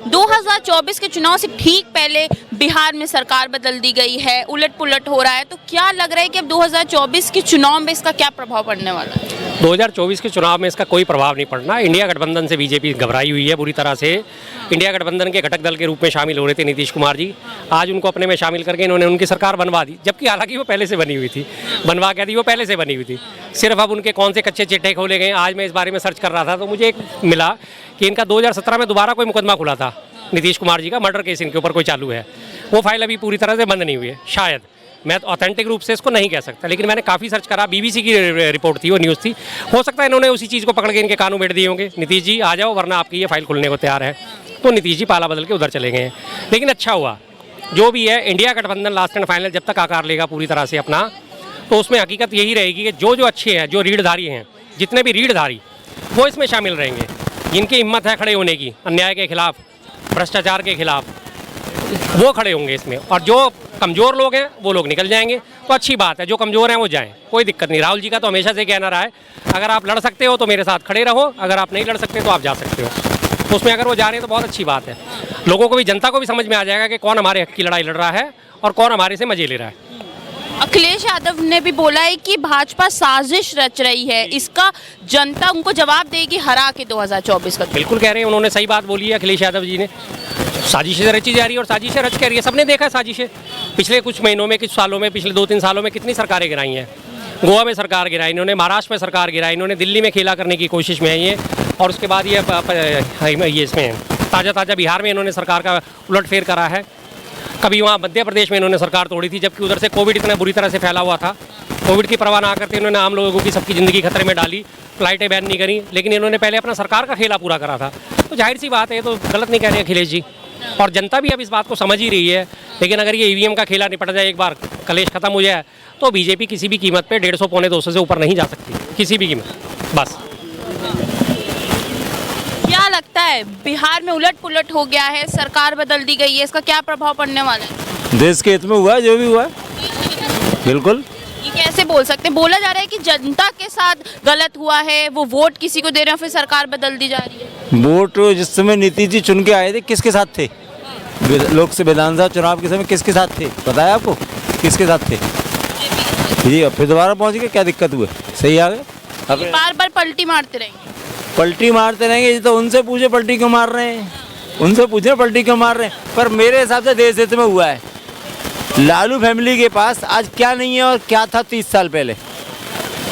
2024 के चुनाव से ठीक पहले बिहार में सरकार बदल दी गई है, उलट पुलट हो रहा है, तो क्या लग रहा है कि अब 2024 के चुनाव में इसका क्या प्रभाव पड़ने वाला है? 2024 के चुनाव में इसका कोई प्रभाव नहीं पड़ना। इंडिया गठबंधन से बीजेपी घबराई हुई है बुरी तरह से। इंडिया गठबंधन के घटक दल के रूप में शामिल हो रहे थे नीतीश कुमार जी, आज उनको अपने में शामिल करके इन्होंने उनकी सरकार बनवा दी, जबकि हालांकि वो पहले से बनी हुई थी। बनवा क्या दी, वो पहले से बनी हुई थी, सिर्फ अब उनके कौन से कच्चे चिट्ठे खोले गए। आज मैं इस बारे में सर्च कर रहा था तो मुझे एक मिला कि इनका 2017 में दोबारा कोई मुकदमा खुला था, नीतीश कुमार जी का मर्डर केस इनके ऊपर कोई चालू है। वो फाइल अभी पूरी तरह से बंद नहीं हुई है शायद, मैं ऑथेंटिक रूप से इसको नहीं कह सकता, लेकिन मैंने काफ़ी सर्च करा, बीबीसी की रिपोर्ट थी, वो न्यूज़ थी। हो सकता है इन्होंने उसी चीज़ को पकड़ के इनके कानों बैठ दिए होंगे, नीतीश जी आ जाओ वरना आपकी ये फाइल खुलने को तैयार है। तो नीतीश जी पाला बदल के उधर चले गए हैं। लेकिन अच्छा हुआ जो भी है, इंडिया गठबंधन लास्ट एंड फाइनल जब तक आकार लेगा पूरी तरह से अपना, तो उसमें हकीकत यही रहेगी कि जो जो अच्छे हैं, जो रीढ़धारी हैं, जितने भी रीढ़धारी वो इसमें शामिल रहेंगे, जिनकी हिम्मत है खड़े होने की, अन्याय के खिलाफ, भ्रष्टाचार के खिलाफ, वो खड़े होंगे इसमें। और जो कमज़ोर लोग हैं वो लोग निकल जाएंगे, तो अच्छी बात है, जो कमज़ोर हैं वो जाएं, कोई दिक्कत नहीं। राहुल जी का तो हमेशा से कहना रहा है, अगर आप लड़ सकते हो तो मेरे साथ खड़े रहो, अगर आप नहीं लड़ सकते तो आप जा सकते हो। तो उसमें अगर वो जा रहे हैं तो बहुत अच्छी बात है। लोगों को भी, जनता को भी समझ में आ जाएगा कि कौन हमारे हक की लड़ाई लड़ रहा है और कौन हमारे से मजे ले रहा है। अखिलेश यादव ने भी बोला है कि भाजपा साजिश रच रही है, इसका जनता उनको जवाब देगी हरा के 2024 का। बिल्कुल कह रहे हैं, उन्होंने सही बात बोली है अखिलेश यादव जी ने। साजिशें रची जा रही है और साजिशें रच कर रही है, सबने देखा है साजिशें। पिछले कुछ महीनों में, कुछ सालों में, पिछले 2-3 सालों में कितनी सरकारें गिराई हैं। गोवा में सरकार गिराई इन्होंने, महाराष्ट्र में सरकार गिराई इन्होंने, दिल्ली में खेला करने की कोशिश में है ये, और उसके बाद ये इसमें ताज़ा बिहार में इन्होंने सरकार का उलटफेर करा है। कभी वहाँ मध्य प्रदेश में इन्होंने सरकार तोड़ी थी, जबकि उधर से कोविड इतना बुरी तरह से फैला हुआ था। कोविड की परवाह ना करते इन्होंने आम लोगों की सबकी ज़िंदगी खतरे में डाली, फ्लाइटें बैन नहीं करी, लेकिन इन्होंने पहले अपना सरकार का खेला पूरा करा था। तो जाहिर सी बात है, तो गलत नहीं कह रहे अखिलेश जी, और जनता भी अब इस बात को समझ ही रही है। लेकिन अगर ये ईवीएम का खेला निपट जाए, एक बार कलेश खत्म हो जाए, तो बीजेपी किसी भी कीमत पे 150 पौने 200 से ऊपर नहीं जा सकती, किसी भी कीमत। बस क्या लगता है, बिहार में उलट पुलट हो गया है, सरकार बदल दी गई है, इसका क्या प्रभाव पड़ने वाला है? देश के हित में हुआ है जो भी हुआ है, बिल्कुल। ये कैसे बोल सकते हैं? बोला जा रहा है कि जनता के साथ गलत हुआ है, वो वोट किसी को दे रहे हैं, फिर सरकार बदल दी जा रही है। वोट जिस समय नीतीश जी चुन के आए थे, किसके साथ थे? लोकसभा विधानसभा चुनाव के समय किसके साथ थे, पता है आपको? किसके साथ थे जी? अब फिर दोबारा पहुंच गए, क्या दिक्कत हुई? सही आ गए। अब बार बार पलटी मारते रहेंगे। पलटी मारते रहेंगे तो उनसे पूछे पलटी क्यों मार रहे हैं, उनसे पूछे पलटी क्यों मार रहे हैं। पर मेरे हिसाब से देश हित में हुआ है। लालू फैमिली के पास आज क्या नहीं है और क्या था 30 साल पहले?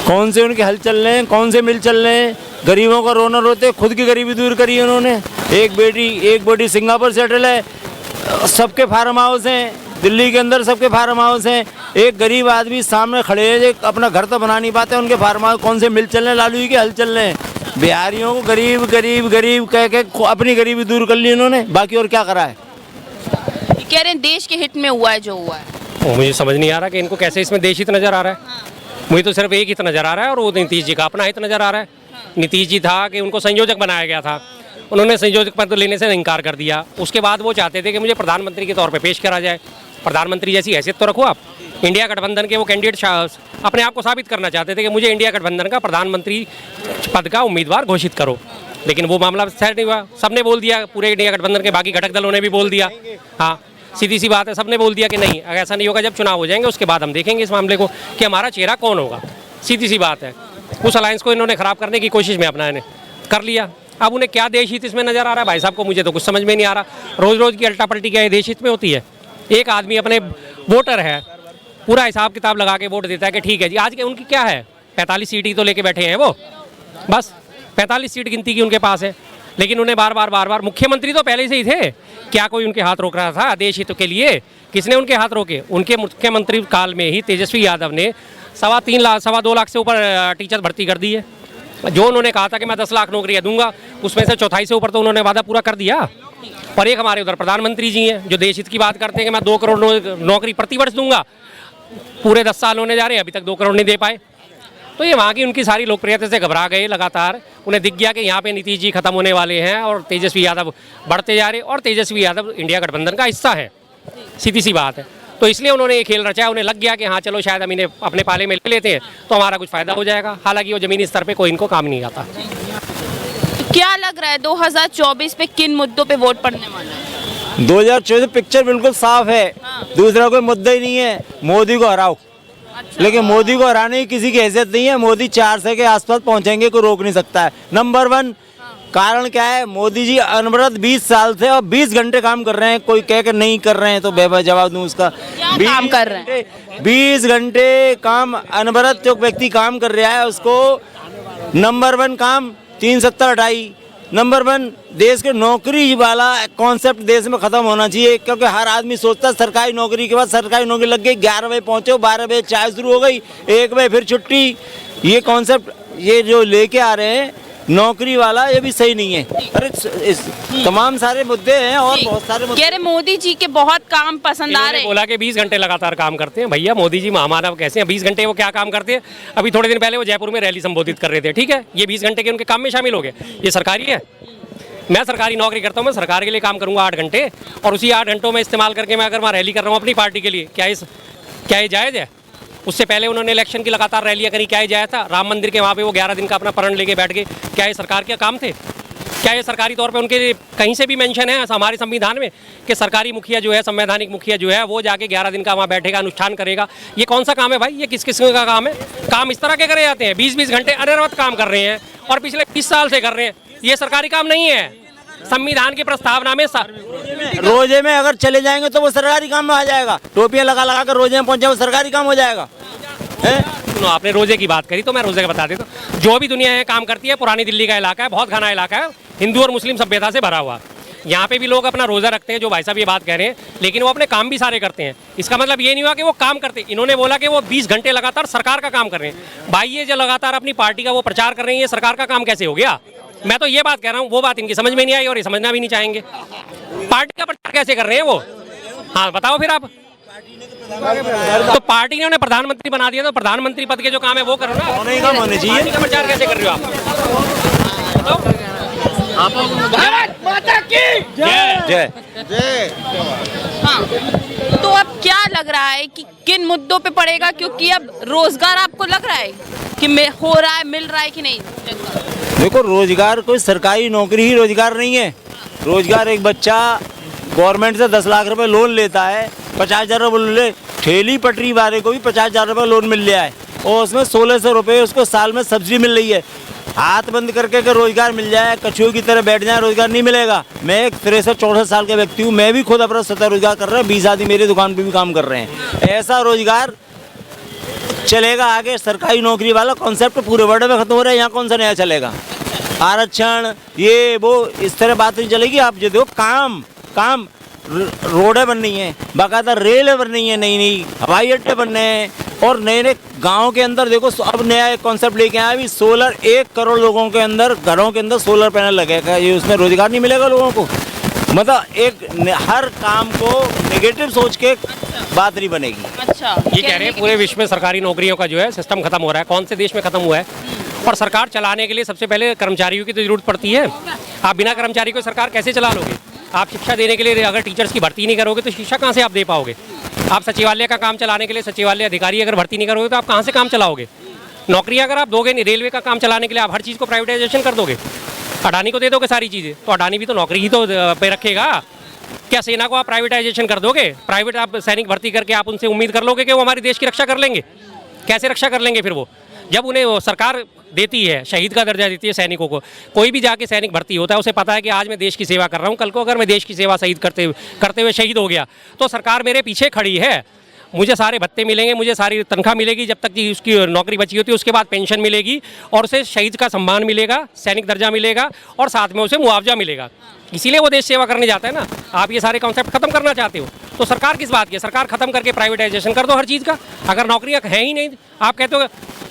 कौन से उनके हल चल रहे हैं, कौन से मिल चल रहे हैं? गरीबों का रोना रोते, खुद की गरीबी दूर करी है उन्होंने। एक बेटी सिंगापुर सेटल है, सबके फार्म हाउस हैं दिल्ली के अंदर, सबके फार्म हाउस हैं। एक गरीब आदमी सामने खड़े हैं, अपना घर तो बना नहीं पाते, उनके फार्म हाउस कौन से मिल चल रहे हैं? लालू जी के हल चल रहे हैं। बिहारियों को गरीब गरीब गरीब कह के अपनी गरीबी दूर कर ली उन्होंने, बाकी और क्या करा है? कह रहे हैं देश के हित में हुआ है जो हुआ है। मुझे समझ नहीं आ रहा कि इनको कैसे इसमें देश हित नज़र आ रहा है। मुझे तो सिर्फ एक हित नज़र आ रहा है, और वो नीतीश जी का अपना हित नज़र आ रहा है। नीतीश जी था कि उनको संयोजक बनाया गया था, उन्होंने संयोजक पद लेने से इनकार कर दिया। उसके बाद वो चाहते थे कि मुझे प्रधानमंत्री के तौर पे पेश करा जाए। प्रधानमंत्री जैसी हैसियत तो रखो आप। इंडिया गठबंधन के वो कैंडिडेट अपने आप को साबित करना चाहते थे कि मुझे इंडिया गठबंधन का प्रधानमंत्री पद का उम्मीदवार घोषित करो, लेकिन वो मामला सेट नहीं हुआ। सबने बोल दिया, पूरे इंडिया गठबंधन के बाकी घटक दलों ने भी बोल दिया। हाँ, सीधी सी बात है, सबने बोल दिया कि नहीं, अगर ऐसा नहीं होगा, जब चुनाव हो जाएंगे उसके बाद हम देखेंगे इस मामले को कि हमारा चेहरा कौन होगा। सीधी सी बात है। उस अलायंस को इन्होंने ख़राब करने की कोशिश में अपना कर लिया। अब उन्हें क्या देश हित इसमें नज़र आ रहा है भाई साहब को, मुझे तो कुछ समझ में नहीं आ रहा। रोज़ रोज़ की अल्टा पल्टी क्या देश हित में होती है? एक आदमी अपने वोटर है, पूरा हिसाब किताब लगा के वोट देता है कि ठीक है जी। आज के उनकी क्या है, 45 सीट ही तो लेके बैठे हैं वो, बस 45 सीट गिनती की उनके पास है। लेकिन उन्हें बार बार मुख्यमंत्री तो पहले से ही थे, क्या कोई उनके हाथ रोक रहा था देश हित के लिए? किसने उनके हाथ रोके? उनके मुख्यमंत्री काल में ही तेजस्वी यादव ने 2 लाख से ऊपर टीचर भर्ती कर दी है। जो उन्होंने कहा था कि मैं 10 लाख नौकरियाँ दूंगा, उसमें से चौथाई से ऊपर तो उन्होंने वादा पूरा कर दिया। और एक हमारे उधर प्रधानमंत्री जी हैं जो देश हित की बात करते हैं कि मैं 2 करोड़ नौकरी प्रतिवर्ष दूंगा। पूरे 10 साल होने जा रहे हैं, अभी तक 2 करोड़ नहीं दे पाए। तो ये वहाँ की उनकी सारी लोकप्रियता से घबरा गए लगातार। उन्हें दिख गया कि यहाँ पे नीतीश जी खत्म होने वाले हैं और तेजस्वी यादव बढ़ते जा रहे, और तेजस्वी यादव इंडिया गठबंधन का हिस्सा है, सीधी सी बात है। तो इसलिए उन्होंने ये खेल रचा। उन्हें लग गया कि हाँ चलो शायद हम इन्हें अपने पाले में ले लेते हैं तो हमारा कुछ फ़ायदा हो जाएगा। हालांकि वो ज़मीनी स्तर पे कोई इनको काम नहीं आता। क्या लग रहा है 2024 पे किन मुद्दों पे वोट पड़ने वाला है? 2024 पिक्चर बिल्कुल साफ है। दूसरा कोई मुद्दा ही नहीं है, मोदी को हराओ। लेकिन मोदी को हराने की किसी की हैसियत नहीं है। मोदी 400 के आसपास पहुंचेंगे, कोई रोक नहीं सकता है। नंबर 1 कारण क्या है, मोदी जी अनवरत 20 साल से और 20 घंटे काम कर रहे हैं। कोई कह कर नहीं कर रहे हैं तो बेबा जवाब दूं उसका। क्या काम कर रहे हैं? 20 घंटे काम अनवरत जो व्यक्ति काम कर रहा है उसको नंबर 1 काम 370 हटाई। नंबर 1 देश के नौकरी वाला कॉन्सेप्ट देश में खत्म होना चाहिए, क्योंकि हर आदमी सोचता है सरकारी नौकरी के बाद सरकारी नौकरी लग गई, 11 बजे पहुंचे, 12 बजे चाय शुरू हो गई, 1 बजे फिर छुट्टी। ये कॉन्सेप्ट ये जो लेके आ रहे हैं नौकरी वाला, ये भी सही नहीं है। अरे तमाम सारे मुद्दे हैं और बहुत सारे मुद्दे। कह रहे मोदी जी के बहुत काम पसंद आ रहे इन्होंने हैं। बोला कि 20 घंटे लगातार काम करते हैं। भैया मोदी जी महामानव कैसे हैं? 20 घंटे वो क्या काम करते हैं? अभी थोड़े दिन पहले वो जयपुर में रैली संबोधित कर रहे थे, ठीक है? ये 20 घंटे के उनके काम में शामिल हो गए। ये सरकारी है? मैं सरकारी नौकरी करता हूँ, मैं सरकार के लिए काम करूँगा 8 घंटे, और उसी 8 घंटों में इस्तेमाल करके मैं अगर वहाँ रैली कर रहा हूँ अपनी पार्टी के लिए, क्या ये जायज़ है? उससे पहले उन्होंने इलेक्शन की लगातार रैलियाँ करी, क्या ये जायज़ था? राम मंदिर के वहाँ पे वो 11 दिन का अपना प्रण लेके बैठ गए, क्या ये सरकार के काम थे? क्या ये सरकारी तौर पे उनके कहीं से भी मेंशन है हमारे संविधान में कि सरकारी मुखिया जो है, संवैधानिक मुखिया जो है, वो जाके 11 दिन का वहाँ बैठेगा, अनुष्ठान करेगा? ये कौन सा काम है भाई? ये किस किस्म का काम है? काम इस तरह के करे जाते हैं, 20-20 घंटे अनिरवत काम कर रहे हैं और पिछले 20 साल से कर रहे हैं। ये सरकारी काम नहीं है। संविधान की प्रस्तावना में रोजे में अगर चले जाएंगे तो वो सरकारी काम में आ जाएगा। टोपियां लगा लगा कर रोजे में पहुंचे, वो सरकारी काम हो जाएगा। सुनो, आपने रोजे की बात करी तो मैं रोजे का बता देता हूँ। जो भी दुनिया है काम करती है, पुरानी दिल्ली का इलाका है, बहुत घना इलाका है, हिंदू और मुस्लिम सभ्यता से भरा हुआ। यहाँ पे भी लोग अपना रोजा रखते हैं, जो भाई साहब ये बात कह रहे हैं, लेकिन वो अपने काम भी सारे करते हैं। इसका मतलब ये नहीं हुआ कि वो काम करते। इन्होंने बोला कि वो 20 घंटे लगातार सरकार का काम कर रहे हैं। भाई ये जो लगातार अपनी पार्टी का वो प्रचार कर रहे हैं, ये सरकार का काम कैसे हो गया? मैं तो ये बात कह रहा हूँ, वो बात इनकी समझ में नहीं आई और ये समझना भी नहीं चाहेंगे। पार्टी का प्रचार कैसे कर रहे हैं वो? हाँ बताओ फिर आप। तो पार्टी ने उन्हें प्रधानमंत्री बना दिया, तो प्रधानमंत्री पद के जो काम है वो करो ना। होने का होने चाहिए। पार्टी का प्रचार कैसे कर रहे हो आप? भारत माता की जय। हाँ, तो अब क्या लग रहा है कि किन मुद्दों पे पड़ेगा? क्योंकि अब रोजगार आपको लग रहा है कि हो रहा है, मिल रहा है कि नहीं? देखो, रोजगार कोई सरकारी नौकरी ही रोजगार नहीं है। रोजगार एक बच्चा गवर्नमेंट से 10 लाख रुपए लोन लेता है, 50,000 रुपये लोन ले, ठेली पटरी वाले को भी 50,000 रुपये लोन मिल रहा है और उसमें 1600 रुपये उसको साल में सब्सिडी मिल रही है। हाथ बंद करके अगर रोजगार मिल जाए, कछुओं की तरह बैठ जाए, रोजगार नहीं मिलेगा। मैं एक 63-64 साल का व्यक्ति हूँ, मैं भी खुद अपना स्वतः रोजगार कर रहा हूँ, 20 आदमी मेरी दुकान पे भी काम कर रहे हैं। ऐसा रोजगार चलेगा आगे। सरकारी नौकरी वाला कॉन्सेप्ट पूरे वर्ल्ड में खत्म हो रहा है, यहाँ कौन सा नया चलेगा? आरक्षण ये वो इस तरह बात नहीं चलेगी। आप जो देखो काम रोडें बन रही हैं, बाकायदा रेल बन रही हैं, नई नई हवाई अड्डे बन रहे हैं, और नए नए गाँव के अंदर देखो अब नया एक कॉन्सेप्ट लेके आया अभी सोलर। 1 करोड़ लोगों के अंदर घरों के अंदर सोलर पैनल लगेगा। ये उसमें रोजगार नहीं मिलेगा लोगों को? मतलब एक हर काम को नेगेटिव सोच के बात नहीं बनेगी। अच्छा, ये कह रहे हैं पूरे विश्व में सरकारी नौकरियों का जो है सिस्टम खत्म हो रहा है। कौन से देश में खत्म हुआ है? और सरकार चलाने के लिए सबसे पहले कर्मचारियों की तो जरूरत पड़ती है। आप बिना कर्मचारी को सरकार कैसे चला लोगे? आप शिक्षा देने के लिए अगर टीचर्स की भर्ती नहीं करोगे तो शिक्षा कहाँ से आप दे पाओगे? आप सचिवालय का काम चलाने के लिए सचिवालय अधिकारी अगर भर्ती नहीं करोगे तो आप कहाँ से काम चलाओगे? नौकरियाँ अगर आप दोगे नहीं, रेलवे का काम चलाने के लिए आप हर चीज़ को प्राइवेटाइजेशन कर दोगे, अडानी को दे दोगे सारी चीज़ें, तो अडानी भी तो नौकरी ही तो पे रखेगा। क्या सेना को आप प्राइवेटाइजेशन कर दोगे? प्राइवेट आप सैनिक भर्ती करके आप उनसे उम्मीद कर लोगे कि वो हमारी देश की रक्षा कर लेंगे? कैसे रक्षा कर लेंगे फिर वो? जब उन्हें वो सरकार देती है, शहीद का दर्जा देती है सैनिकों को। कोई भी जाके सैनिक भर्ती होता है, उसे पता है कि आज मैं देश की सेवा कर रहा हूँ, कल को अगर मैं देश की सेवा शहीद करते हुए शहीद हो गया तो सरकार मेरे पीछे खड़ी है, मुझे सारे भत्ते मिलेंगे, मुझे सारी तनख्वाह मिलेगी जब तक कि उसकी नौकरी बची होती है, उसके बाद पेंशन मिलेगी और उसे शहीद का सम्मान मिलेगा, सैनिक दर्जा मिलेगा और साथ में उसे मुआवजा मिलेगा। इसीलिए वो देश सेवा करने जाता है ना। आप ये सारे कॉन्सेप्ट खत्म करना चाहते हो तो सरकार किस बात की? सरकार खत्म करके प्राइवेटाइजेशन कर दो हर चीज़ का। अगर नौकरियाँ हैं ही नहीं, आप कहते हो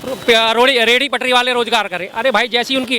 रेडी पटरी वाले रोजगार करें। अरे भाई, जैसी उनकी